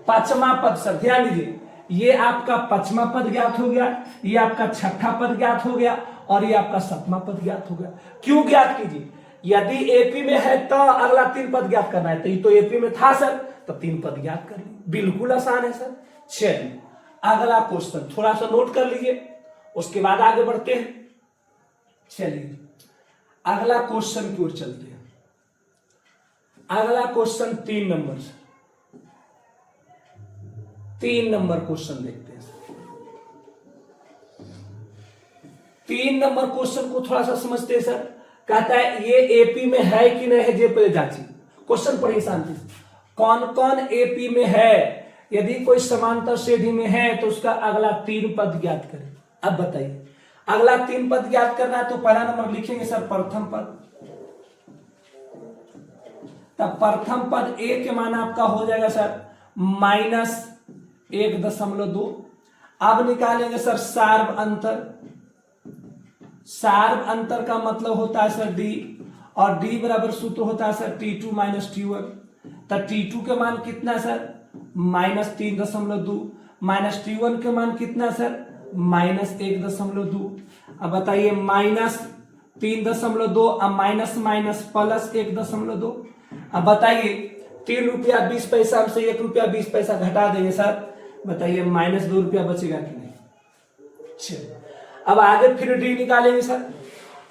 5वां पद सर। ध्यान दीजिए ये आपका 5वां पद ज्ञात हो गया, ये आपका 6ठा पद ज्ञात हो गया, और ये आपका 7वां पद ज्ञात हो गया। क्यों ज्ञात कीजिए? यदि एपी में है तो अगला 3 पद ज्ञात करना है, तो ये तो एपी में था सर, तो 3 पद ज्ञात कर लीजिए। बिल्कुल आसान है सर। चलिए अगला क्वेश्चन थोड़ा सा नोट कर लीजिए, उसके बाद आगे बढ़ते हैं। चलिए अगला क्वेश्चन की ओर चलते हैं। अगला क्वेश्चन 3 नंबर से 3 नंबर क्वेश्चन देखते हैं। 3 नंबर क्वेश्चन को थोड़ा सा समझते हैं सर। कहता है ये एपी में है कि नहीं है, जे पहले जांचिए। क्वेश्चन पढ़िए शांति से। कौन कौन एपी में है? यदि कोई समांतर श्रेणी में है तो उसका अगला 3 पद ज्ञात करें। अब बताइए अगला 3 पद ज्ञात करना है, तो पहला नंबर लिखेंगे सर प्रथम पद। तब प्रथम पद ए के मान आपका हो जाएगा सर -1.2। अब निकालेंगे सर सार्व अंतर। सार्व अंतर का मतलब होता है सर डी, और डी बराबर सूत्र होता है सर T2 - T1। तब T2 के मान कितना सर -3.2, -T1 के मान कितना सर -1.2। अब बताइए -3.2 अब माइनस माइनस प्लस 1.2। अब बताइए 3 रुपया 20 पैसा से 1 रुपया 20 पैसा घटा देंगे सर, बताइए -2 रुपया बचेगा कि नहीं। चलिए अब आगे फिर डी निकालेंगे सर,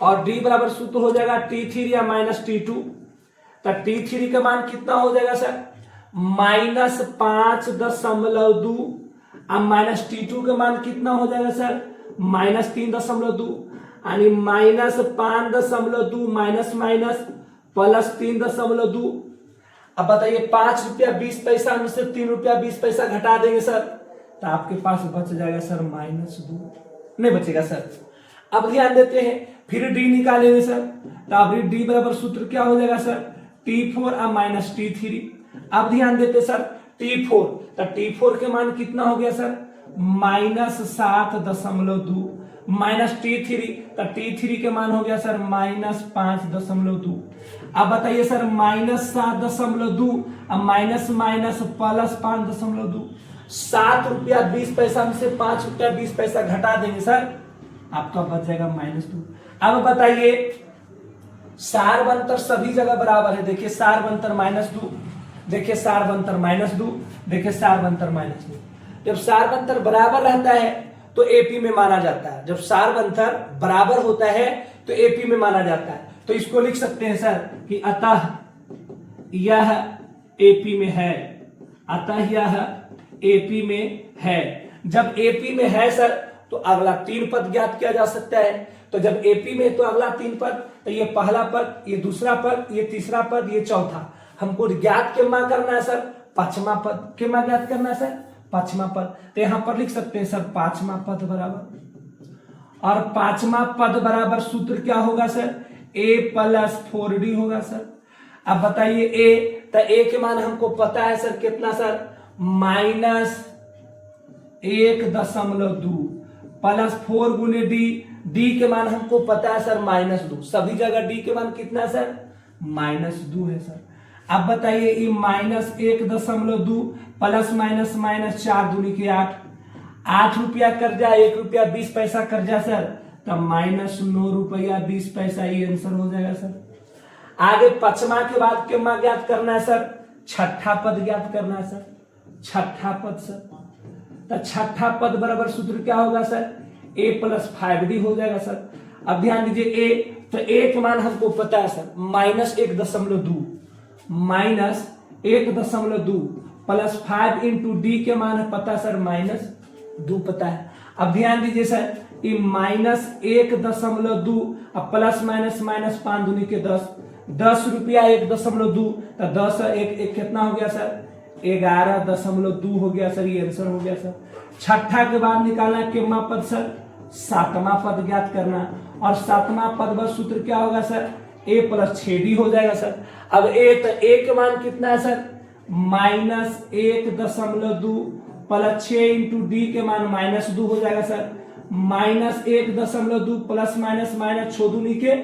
और डी बराबर सूत्र हो जाएगा T3 या -T2। तब T3 का मान कितना हो जाएगा सर -5.2। अब -T2 का मान कितना हो जाएगा सर -3.2, यानी -5.2 माइनस माइनस प्लस 3.2। अब बताइए 5 रुपया 20 पैसा में से 3 रुपया 20 पैसा घटा देंगे सर, तो आपके पास बच जाएगा सर -2, नहीं बचेगा सर। अब ध्यान देते हैं फिर डी निकालेंगे सर, तो अब डी बराबर सूत्र क्या हो जाएगा सर T4 अब -T3। अब ध्यान देते सर T4, तो T4 के मान कितना हो गया सर -7.2 -T3, तो T3 के मान हो गया सर -5.2। अब बताइए सर -7.2 अब माइनस माइनस प्लस 5.2। 7 रुपया 20 पैसा में से 5 रुपया 20 पैसा घटा देंगे सर, आपका बच जाएगा -2। अब बताइए सार्वंतर सभी जगह बराबर है। देखिए सार्वंतर -2, देखिए सार्वंतर -2, देखिए सार्वंतर -2। जब सार्वंतर बराबर रहता है तो एपी में माना जाता है, जब सार्वंतर बराबर होता है तो एपी में माना जाता है। तो इसको लिख सकते हैं सर कि अतः यह एपी में है, अतः यह एपी में है। जब एपी में है सर तो अगला 3 पद ज्ञात किया जा सकता है। तो जब एपी में तो अगला 3 पद, तो ये पहला पद, ये दूसरा पद, ये तीसरा पद, ये चौथा। हमको ज्ञात कितना करना है सर पांचवा पद, कितना ज्ञात करना है सर पांचवा पद। तो यहां पर लिख सकते हैं सर पांचवा पद बराबर, और पांचवा पद बराबर सूत्र क्या होगा सर a + 4d होगा सर। अब बताइए a, तो a के मान हमको पता है सर कितना सर -1.2 प्लस 4 गुने d, d के मान हमको पता है सर -2। सभी जगह d के मान कितना सर -2 है सर। अब बताइए ये -1.2 प्लस माइनस माइनस 4 दूनी के 8, 8 रुपया कर जाए 1 रुपया 20 पैसा कर जाए सर, तब -9 रुपया 20 पैसा, ये आंसर हो जाएगा सर। आगे पांचवा के बाद क्या ज्ञात करना है सर छठा पद ज्ञात करना है सर, छठा पद सर। तो छठा पद बराबर सूत्र क्या होगा सर a + 5d हो जाएगा सर। अब ध्यान दीजिए a, तो a के मान हमको पता है सर -1.2 -1.2 प्लस 5 × d के मान पता सर -2 पता है। अब ध्यान दीजिए सर ये -1.2 अब प्लस माइनस माइनस 5 दूनी के 10, 10 रुपया 1.2, तो 10 1 कितना हो गया सर 11.2 हो गया सर, ये आंसर हो गया सर। छठा के बाद निकालना कितना पद सर सातवां पद ज्ञात करना, और सातवां पद बस सूत्र क्या होगा सर a + 6d हो जाएगा सर। अब a, तो a के मान कितना है सर -1.2 प्लस 6 × d के मान -2 हो जाएगा सर। -1.2 प्लस माइनस माइनस 6 दूनी के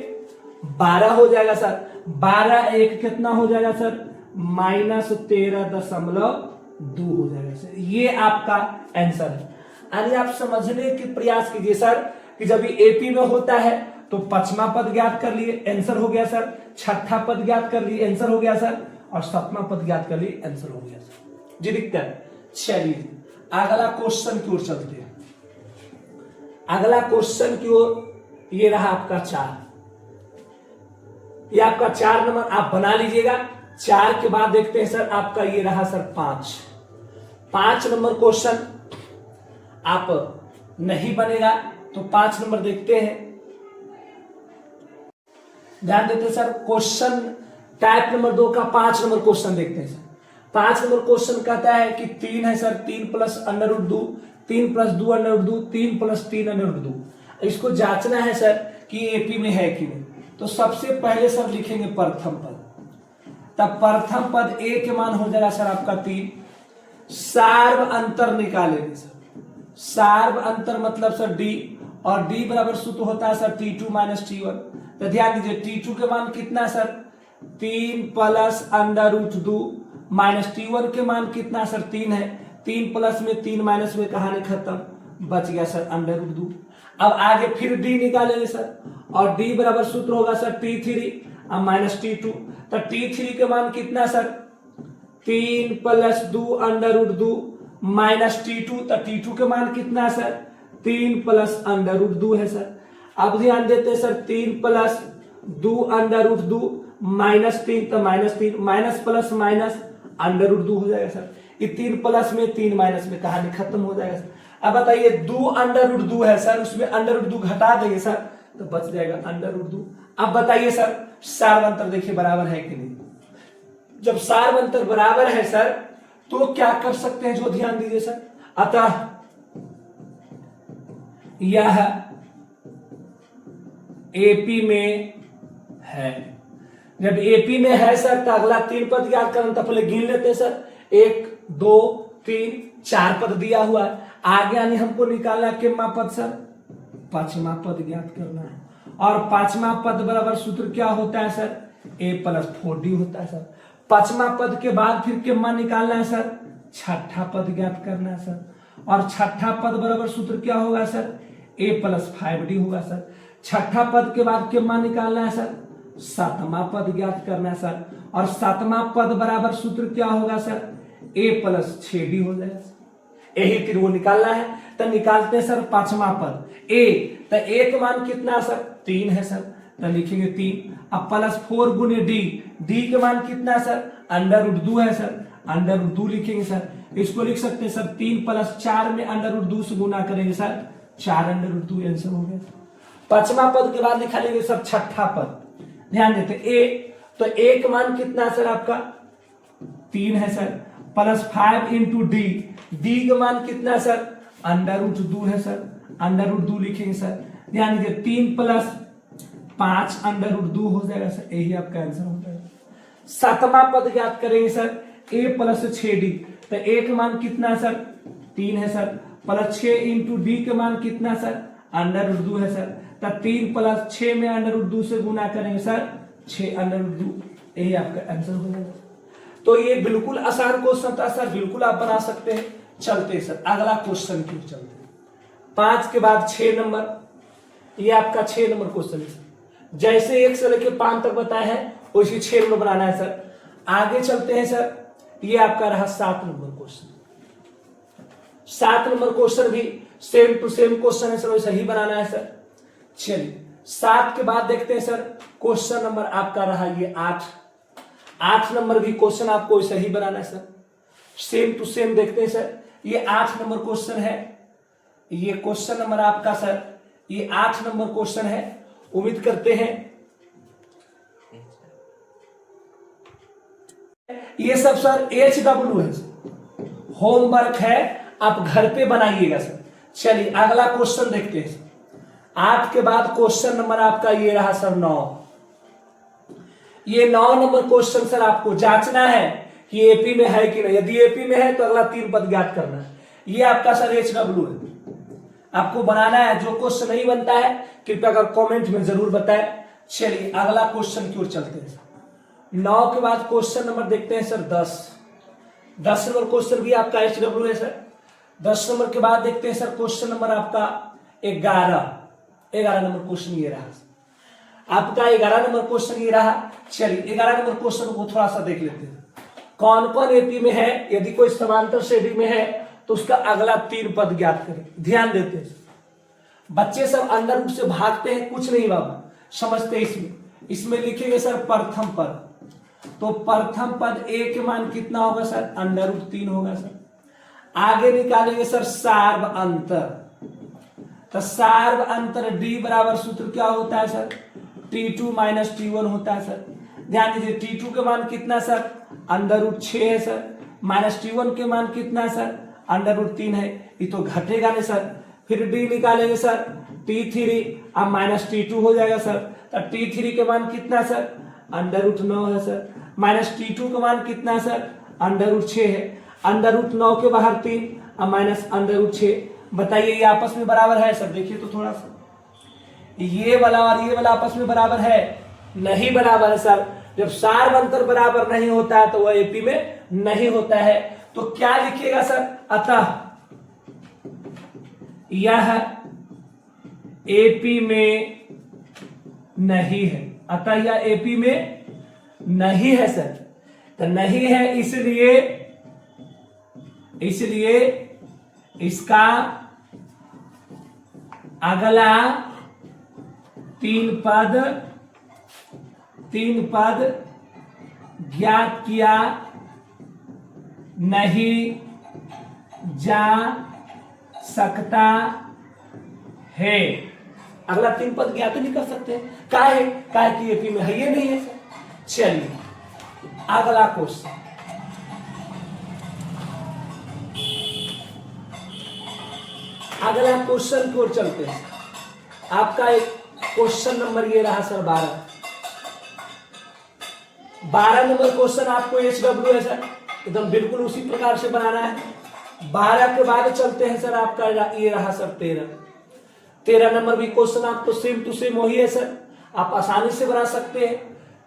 12 हो जाएगा सर। 12 1 कितना हो जाएगा सर -13.2 हो जाएगा सर। ये आपका आंसर है। यानी आप समझने के प्रयास कीजिए सर कि जब ये एपी में होता है तो पांचवा पद ज्ञात कर लिए, आंसर हो गया सर। छठा पद ज्ञात कर लिए, आंसर हो गया सर। और सातवां पद ज्ञात कर लिए, आंसर हो गया सर। जी दिखता है। चलिए अगला क्वेश्चन की ओर चलते हैं। अगला क्वेश्चन की ओर ये रहा आपका 4, ये आपका 4 नंबर आप बना लीजिएगा। 4 के बाद देखते हैं सर आपका ये रहा सर 5 नंबर क्वेश्चन आप नहीं बनेगा, तो 5 नंबर देखते हैं। ध्यान देते हैं सर क्वेश्चन टाइप नंबर 2 का 5 नंबर क्वेश्चन देखते हैं सर। 5 नंबर क्वेश्चन कहता है कि 3 है sir, 3 + √2 3 plus 2 under root 2, 3 plus 3 under root 2। इसको जांचना है सर कि एपी में है कि नहीं। तो सबसे पहले सर लिखेंगे प्रथम पद, तब प्रथम पद ए के मान हो जाएगा सर आपका 3। सार्व अंतर निकालेंगे सर, सार्व अंतर मतलब सर डी, और डी बराबर सूत्र होता है सर T2 माइनस T1। तो ध्यान दीजिए T2 के मान कितना sir 3 plus under root 2 minus T1 के मान कितना सर 3 है। 3 प्लस में 3 माइनस में कहानी खत्म, बच गया सर अंडर रूट 2। अब आगे फिर डी निकालेंगे सर, और डी बराबर सूत्र होगा सर T3 माइनस T2। तो T3 के मान कितना sir 3 plus 2 under root 2 minus T2। तो T2 के मान कितना सर 3 प्लस अंडर रूट 2 है सर। अब ध्यान देते हैं sir 3 plus 2 under root 2 minus 3, तो minus 3 minus plus minus under root 2 हो जाएगा सर। ये 3 प्लस में 3 माइनस में कहानी खत्म हो जाएगा सर। अब बताइए 2 अंडर रूट 2 है सर, उसमें अंडर रूट 2 घटा देंगे सर तो बच जाएगा अंडर रूट 2। अब बताइए सर सार्वंतर देखिए बराबर है कि नहीं। जब सार्वंतर बराबर है सर तो क्या कर सकते हैं, जो ध्यान दीजिए सर, अतः यह एपी में है। जब एपी में है सर तो अगला 3 पद याद करना, तो पहले गिन लेते हैं सर 1 2 3 4 पद दिया हुआ है। आगे यानी हमको निकालना है कितना पद सर 5वां पद ज्ञात करना है, और 5वां पद बराबर सूत्र क्या होता है सर a प्लस 4d होता है सर। 5वां पद के बाद फिर कितना निकालना है सर 6ठा पद ज्ञात करना है सर, और 6ठा पद बराबर सूत्र क्या होगा सर a प्लस 5d होगा सर। 6ठा पद के बाद कितना निकालना है सर 7वां पद ज्ञात करना है सर, और 7वां पद बराबर सूत्र क्या होगा सर a प्लस 6d हो जाएगा सर। यही फिर वो निकालना है, तो निकालते हैं सर 5वां पद a, तो a के मान कितना सर 3 है सर, तो लिखेंगे 3। अब प्लस 4 गुने d, d के मान कितना सर अंडर रूट 2 है सर, अंडर रूट 2 लिखेंगे सर। इसको लिख सकते हैं सर 3 प्लस 4 में अंडर रूट 2 से गुना करेंगे सर 4 अंडर रूट 2 आंसर हो गया। 5वां पद के बाद निकालेंगे सर 6ठा पद। ध्यान देते a, तो a के मान कितना सर आपका 3 है sir, plus 5 into D, D का मान कितना सर अंडर रूट 2 है सर, अंडर रूट 2 लिखेंगे सर। ध्यान दीजिए 3 प्लस 5 अंडर रूट 2 हो जाएगा सर, यही आपका आंसर हो जाएगा। 7वां पद ज्ञात करेंगे सर a प्लस 6d, तो a का मान कितना सर 3 है सर, प्लस 6 इंटू डी के मान कितना सर अंडर रूट 2 है सर, तो 3 प्लस 6 में अंडर रूट 2 से गुना करेंगे सर 6 अंडर रूट 2, यही आपका आंसर हो जाएगा। तो ये बिल्कुल आसान क्वेश्चन था सर, बिल्कुल आप बना सकते हैं। चलते सर अगला क्वेश्चन की चलते हैं। 5 के बाद 6 नंबर, ये आपका 6 नंबर क्वेश्चन है। जैसे 1 से लेकर 5 तक बताया है वैसे 6 नंबर बनाना है सर। आगे चलते हैं सर, ये आपका रहा 7 नंबर क्वेश्चन। 7 नंबर क्वेश्चन भी सेम टू सेम क्वेश्चन है सर, वैसे ही बनाना है सर। चलिए 7 के बाद देखते हैं सर क्वेश्चन नंबर आपका रहा ये 8 नंबर भी क्वेश्चन आपको ऐसा ही बनाना है सर, सेम टू सेम देखते हैं सर। ये 8 नंबर क्वेश्चन है, ये क्वेश्चन नंबर आपका सर ये 8 नंबर क्वेश्चन है। उम्मीद करते हैं ये सब सर HW है, होमवर्क है, आप घर पे बनाइएगा सर। चलिए अगला क्वेश्चन देखते हैं। 8 के बाद क्वेश्चन नंबर आपका ये रहा सर 9। ये 9 नंबर क्वेश्चन सर आपको जांचना है कि एपी में है कि नहीं। यदि एपी में है तो अगला 3 पद ज्ञात करना है। ये आपका सर HW है, आपको बनाना है। जो क्वेश्चन नहीं बनता है कृपया कर कमेंट में जरूर बताएं। चलिए अगला क्वेश्चन की ओर चलते हैं। 9 के बाद क्वेश्चन नंबर देखते हैं सर 10 नंबर क्वेश्चन भी आपका HW है सर। 10 नंबर के बाद देखते हैं सर क्वेश्चन नंबर आपका 11 नंबर क्वेश्चन ये रहा आपका 11 नंबर क्वेश्चन ये रहा। चलिए 11 नंबर क्वेश्चन को थोड़ा सा देख लेते हैं। कौन कौन एपी में है, यदि कोई समांतर श्रेणी में है तो उसका अगला 3 पद ज्ञात करें। ध्यान देते हैं बच्चे सब अंडर रूट से भागते हैं, कुछ नहीं बाबा समझते। इसमें लिखेंगे सर प्रथम पद, तो प्रथम पद a के मान कितना होगा सर अंडर रूट 3 होगा सर। आगे निकालेंगे सर सार्व अंतर, तो सार्व अंतर d बराबर सूत्र क्या होता है सर T2 माइनस T1 होता है सर। ध्यान दीजिए T2 के मान कितना सर अंडर रूट 6 है सर, माइनस T1 के मान कितना सर अंडर रूट 3 है। ये तो घटेगा नहीं सर। फिर डी निकालेंगे सर, T3 अब माइनस T2 हो जाएगा सर। तो T3 के मान कितना सर, √9 है सर। माइनस T2 का मान कितना सर, √6 है। √9 के बाहर 3 अब माइनस √6। बताइए ये आपस में बराबर है सर? देखिए तो थोड़ा सा, ये वाला और ये वाला आपस में बराबर है? नहीं बराबर है सर। जब सार अंतर बराबर नहीं होता है तो वह एपी में नहीं होता है। तो क्या लिखिएगा सर, अतः यह एपी में नहीं है। अतः यह एपी में नहीं है सर। तो नहीं है इसलिए इसका अगला तीन पद ज्ञात किया नहीं जा सकता है। अगला 3 पद ज्ञात नहीं कर सकते। काहे कि एपी में है, ये नहीं है सर। चलिए अगला क्वेश्चन, अगला क्वेश्चन की ओर चलते हैं। आपका एक क्वेश्चन नंबर ये रहा सर 12 नंबर क्वेश्चन आपको HW है सर, एकदम बिल्कुल उसी प्रकार से बनाना है। 12 के बाद चलते हैं सर, आपका ये रहा सर 13 नंबर भी क्वेश्चन आपको सेम टू सेम वही है सर, आप आसानी से बना सकते हैं।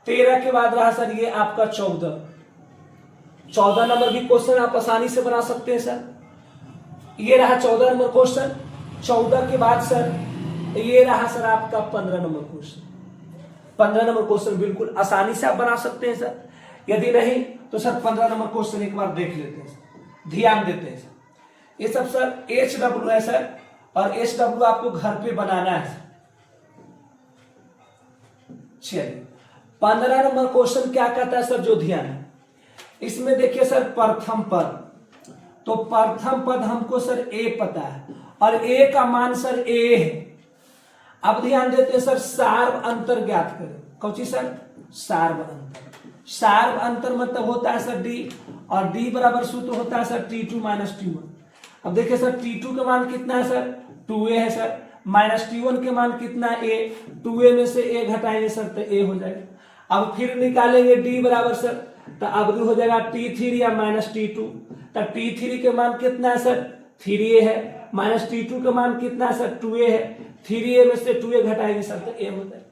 13 के बाद रहा सर ये आपका 14 नंबर भी क्वेश्चन आप आसानी से बना सकते हैं सर। ये रहा 14 नंबर क्वेश्चन। 14 के बाद सर ये रहा सर आपका 15 नंबर क्वेश्चन। 15 नंबर क्वेश्चन बिल्कुल आसानी से आप बना सकते हैं सर। यदि नहीं तो सर 15 नंबर क्वेश्चन एक बार देख लेते हैं सर, ध्यान देते हैं सर। ये सब सर HW है सर, और HW आपको घर पे बनाना है। चलिए 15 नंबर क्वेश्चन क्या कहता है सर, जो ध्यान है इसमें देखिए सर, प्रथम पद। तो प्रथम पद हमको सर A पता है, और A का मान सर A है। अब ध्यान देते हैं सर, सार्व अंतर ज्ञात करें। कौन सर, सार्व अंतर। सार्व अंतर मतलब होता है सर D, और D बराबर सूत्र होता है सर T2 माइनस T1। अब देखिए सर T2 का मान कितना है सर, 2A है सर, माइनस T1 के मान कितना है A, 2A में से A घटाएंगे सर तो A हो जाएगा। अब फिर निकालेंगे D बराबर सर, तो अब हो जाएगा T3 या माइनस T2। तो T3 के मान कितना है सर, 3A है, माइनस T2 का मान कितना है सर, 2A है, 3A में से 2A घटाएंगे सर तो A हो जाएगा।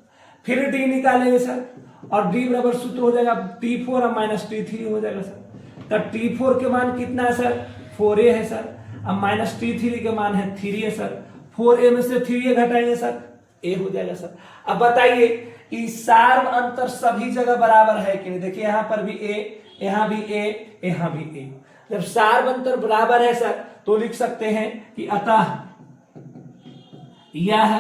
फिर D निकालेंगे सर, और D बराबर सूत्र हो जाएगा T4 और माइनस T3 हो जाएगा सर। तो T4 के मान कितना है सर, 4A है सर, अब माइनस T3 के मान है 3A सर, 4A में से 3A घटाएंगे सर A हो जाएगा सर। अब बताइए कि सार्व अंतर सभी जगह बराबर है कि नहीं। देखिए यहाँ पर भी A, यहाँ भी A, यहाँ भी A। जब सार्व अंतर बराबर है सर तो लिख सकते हैं कि अतः यह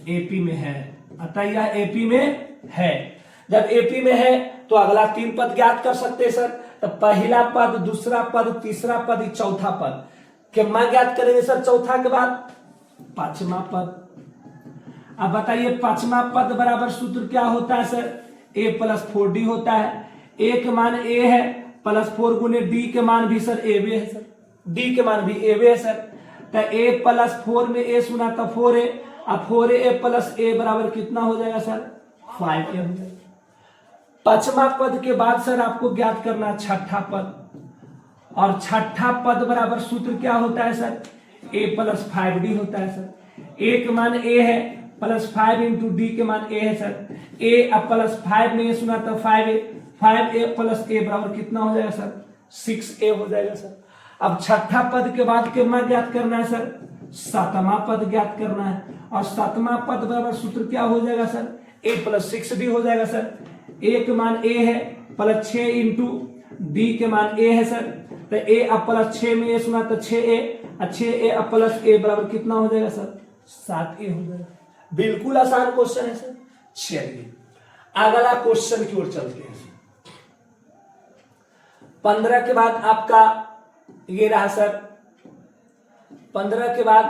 एपी में है। अतः यह एपी में है। जब एपी में है तो अगला 3 पद ज्ञात कर सकते हैं सर। तो पहला पद, दूसरा पद, तीसरा पद, चौथा पद के मान ज्ञात करेंगे सर। चौथा के बाद 5वां पद। अब बताइए 5वां पद बराबर सूत्र क्या होता है सर, A प्लस 4D होता है। A के मान A है, प्लस 4 गुने D के मान भी सर AB है सर, D के मान भी AB है सर। तो A प्लस 4 में A सुना तो 4A, अब 4A प्लस A बराबर कितना हो जाएगा सर, 5A हो जाएगा। 5वां पद के बाद सर आपको ज्ञात करना 6ठा पद, और 6ठा पद बराबर सूत्र क्या होता है सर, A प्लस 5D होता है सर। A के मान A है, प्लस 5 इंटू D के मान A है सर। A अब प्लस 5 में A सुना तो 5A, 5A प्लस A बराबर कितना हो जाएगा सर, 6A हो जाएगा सर। अब 6ठा पद के बाद के मान ज्ञात करना है सर, 7वां पद ज्ञात करना है, और 7वां पद बराबर सूत्र क्या हो जाएगा सर, A प्लस 6D हो जाएगा सर। A के मान A है, प्लस 6 इंटू D के मान A है सर। तो A अब प्लस 6 में A सुना तो 6A, 6A अब प्लस A बराबर कितना हो जाएगा सर, 7A हो जाएगा। बिल्कुल आसान क्वेश्चन है सर। चलिए अगला क्वेश्चन की ओर चलते हैं। 15 के बाद आपका ये रहा सर, 15 के बाद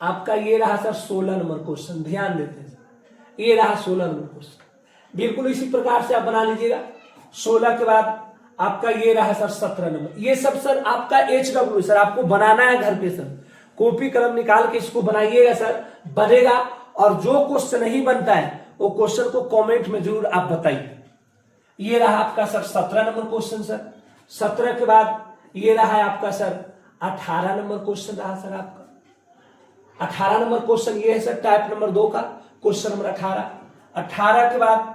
आपका ये रहा सर 16 नंबर क्वेश्चन। ध्यान देते हैं सर, ये रहा 16 नंबर क्वेश्चन। बिल्कुल इसी प्रकार से आप बना लीजिएगा। 16 के बाद आपका ये रहा सर 17 नंबर। ये सब सर आपका HW सर, आपको बनाना है घर पे सर, कॉपी कलम निकाल के इसको बनाइएगा सर, बनेगा। और जो क्वेश्चन नहीं बनता है वो क्वेश्चन को कमेंट में जरूर आप बताइए। ये रहा आपका सर 17 नंबर क्वेश्चन सर। 17 के बाद ये रहा है आपका सर 18 नंबर क्वेश्चन रहा सर आपका। 18 नंबर क्वेश्चन ये है सर टाइप नंबर 2 का क्वेश्चन नंबर 18। 18 के बाद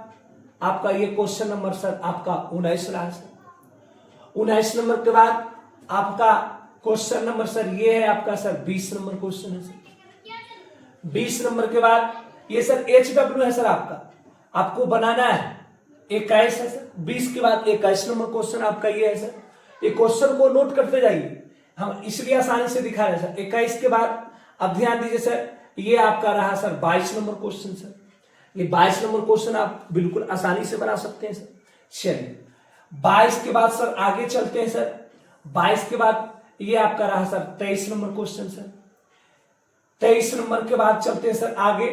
आपका ये क्वेश्चन नंबर सर आपका 19 रहा सर। 19 नंबर के बाद आपका क्वेश्चन नंबर सर ये है आपका सर 20 नंबर क्वेश्चन है सर। 20 नंबर के बाद ये सर HW है सर आपका, आपको बनाना है 21 है सर। 20 के बाद 21 नंबर क्वेश्चन आपका ये है सर। ये क्वेश्चन को नोट करते जाइए, हम इसलिए आसानी से दिखा रहे हैं सर। 21 के बाद अब ध्यान दीजिए सर, ये आपका रहा सर 22 नंबर क्वेश्चन सर। ये 22 नंबर क्वेश्चन आप बिल्कुल आसानी से बना सकते हैं सर। चलिए 22 के बाद सर आगे चलते हैं सर। 22 के बाद ये आपका रहा sir 23 number question sir. 23 number के बाद चलते हैं सर आगे,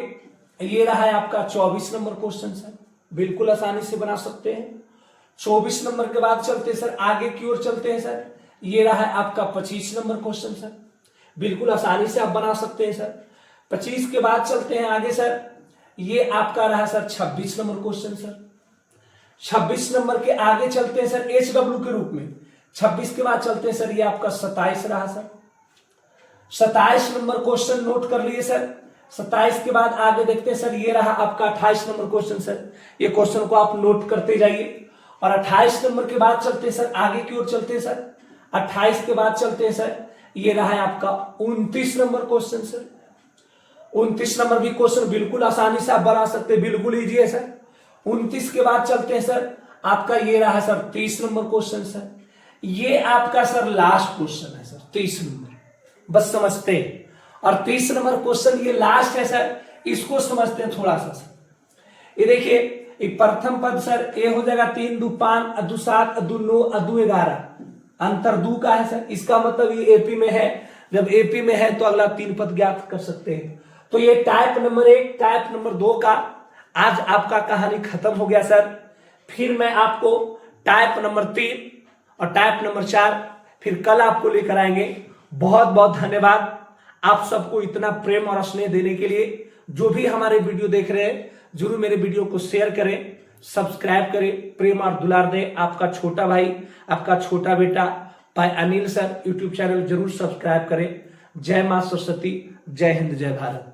ये रहा है आपका 24 नंबर क्वेश्चन सर, बिल्कुल आसानी से बना सकते हैं। 24 नंबर के बाद चलते हैं सर आगे की ओर चलते हैं सर, ये रहा है आपका 25 नंबर क्वेश्चन सर, बिल्कुल आसानी से आप बना सकते हैं सर। 25 के बाद चलते हैं आगे सर, ये आपका रहा sir 26 number question sir. 26 number के आगे चलते हैं सर HW के रूप में। 26 के बाद चलते हैं सर ये आपका 27 रहा सर। 27 नंबर क्वेश्चन नोट कर लिए सर। 27 के बाद आगे देखते हैं सर, ये रहा आपका 28 नंबर क्वेश्चन सर। ये क्वेश्चन को आप नोट करते जाइए। और 28 नंबर के बाद चलते हैं सर आगे की ओर चलते हैं सर। 28 के बाद चलते हैं सर, ये रहा है आपका 29 नंबर क्वेश्चन सर। 29 नंबर भी क्वेश्चन बिल्कुल आसानी से आप बना सकते हैं, बिल्कुल इजी है सर। 29 के बाद चलते हैं सर आपका ये रहा सर 30 नंबर क्वेश्चन सर। ये आपका सर लास्ट क्वेश्चन है सर 30 नंबर, बस समझते हैं। और 30 नंबर क्वेश्चन ये लास्ट है सर, इसको समझते हैं थोड़ा सा सर। ये देखिए प्रथम पद सर ए हो जाएगा 3 दू 5 अदू 7 अदू 9 अदू 11, अंतर 2 का है सर। इसका मतलब ये एपी में है, जब एपी में है तो अगला 3 पद ज्ञात कर सकते हैं। तो ये टाइप नंबर 1 टाइप नंबर 2 का आज आपका कहानी खत्म हो गया सर। फिर मैं आपको टाइप नंबर 3 और टाइप नंबर 4 फिर कल आपको लेकर आएंगे। बहुत बहुत धन्यवाद आप सबको इतना प्रेम और स्नेह देने के लिए। जो भी हमारे वीडियो देख रहे हैं जरूर मेरे वीडियो को शेयर करें, सब्सक्राइब करें, प्रेम और दुलार दें। आपका छोटा भाई, आपका छोटा बेटा भाई अनिल सर यूट्यूब चैनल जरूर सब्सक्राइब करें। जय मां सरस्वती, जय हिंद, जय भारत।